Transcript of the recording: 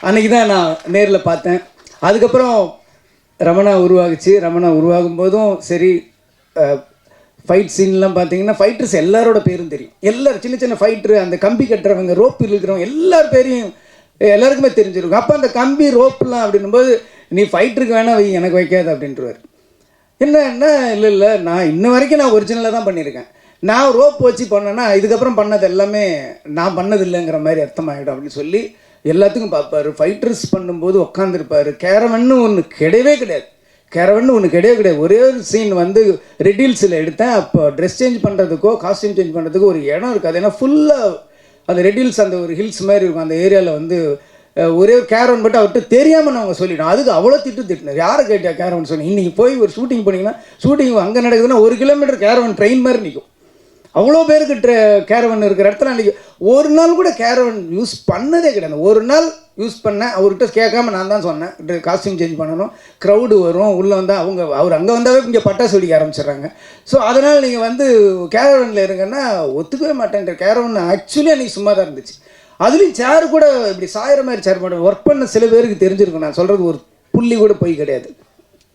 அன்றைக்கி தான் நான் நேரில் பார்த்தேன். அதுக்கப்புறம் ரமணா உருவாகுச்சு. ரமணா உருவாகும் போதும் சரி, ஃபைட் சீன்லாம் பார்த்தீங்கன்னா ஃபைட்டர்ஸ் எல்லாரோட பேரும் தெரியும். எல்லோரும் சின்ன சின்ன ஃபைட்ரு, அந்த கம்பி கட்டுறவங்க, ரோப்பு இழுக்கிறவங்க எல்லார் பேரையும் எல்லாருக்குமே தெரிஞ்சிருக்கும். அப்போ அந்த கம்பி ரோப்புலாம் அப்படின்னும்போது நீ ஃபைட்டருக்கு வேணால் வை, எனக்கு வைக்காது அப்படின்ட்டுருவார். என்ன இல்லை நான் இன்ன வரைக்கும் நான் ஒரிஜினலாக தான் பண்ணியிருக்கேன். நான் ரோப் வச்சு பண்ணேன்னா இதுக்கப்புறம் பண்ணது எல்லாமே நான் பண்ணது இல்லைங்கிற மாதிரி அர்த்தமாகிடும் அப்படின்னு சொல்லி எல்லாத்துக்கும் பார்ப்பார். ஃபைட்டர்ஸ் பண்ணும்போது உட்காந்துருப்பார். கேரவன்னு ஒன்று கிடையவே கிடையாது. ஒரே ஒரு சீன் வந்து ரெட் ஹில்ஸில் எடுத்தேன். அப்போ ட்ரெஸ் சேஞ்ச் பண்ணுறதுக்கோ காஸ்டியூம் சேஞ்ச் பண்ணுறதுக்கோ ஒரு இடம் இருக்காது. ஏன்னா ஃபுல்லாக அந்த ரெட் ஹில்ஸ் அந்த ஒரு ஹில்ஸ் மாதிரி இருக்கும். அந்த ஏரியாவில் வந்து ஒரே ஒரு கேரவன் மட்டும் அவர்கிட்ட தெரியாமல் நாங்கள் சொல்லிட்டோம். அதுக்கு அவ்வளோ திட்டினார். யாரை கேட்டியா கேரவன் சொல்லி. இன்றைக்கி போய் ஒரு ஷூட்டிங் போனீங்கன்னா ஷூட்டிங் அங்கே நடக்குதுன்னா 1 கிலோமீட்டர் கேரவன் ட்ரெயின் மாதிரி நிற்கும். அவ்வளோ பேருக்கு கேரவன் இருக்கிற இடத்துல அன்றைக்கி ஒரு நாள் கூட கேரவன் யூஸ் பண்ணதே கிடையாது. ஒரு நாள் யூஸ் பண்ணேன். அவர்கிட்ட கேட்காம நான் தான் சொன்னேன் காஸ்டியூம் சேஞ்ச் பண்ணணும், க்ரௌடு வரும், உள்ளே வந்தால் அவர் அங்கே வந்தாவே இங்கே பட்டாசு வெடிக்க ஆரம்பிச்சிடுறாங்க. ஸோ அதனால் நீங்கள் வந்து கேரவனில் இருங்கன்னா ஒத்துக்கவே மாட்டேன்ற. கேரவன் ஆக்சுவலி அன்றைக்கி சும்மா தான் இருந்துச்சு. அதுலேயும் சேர் கூட இப்படி சாயிற மாதிரி சேர் மாட்டேன். ஒர்க் பண்ண சில பேருக்கு தெரிஞ்சிருக்கும். நான் சொல்கிறது ஒரு புள்ளி கூட போய் கிடையாது.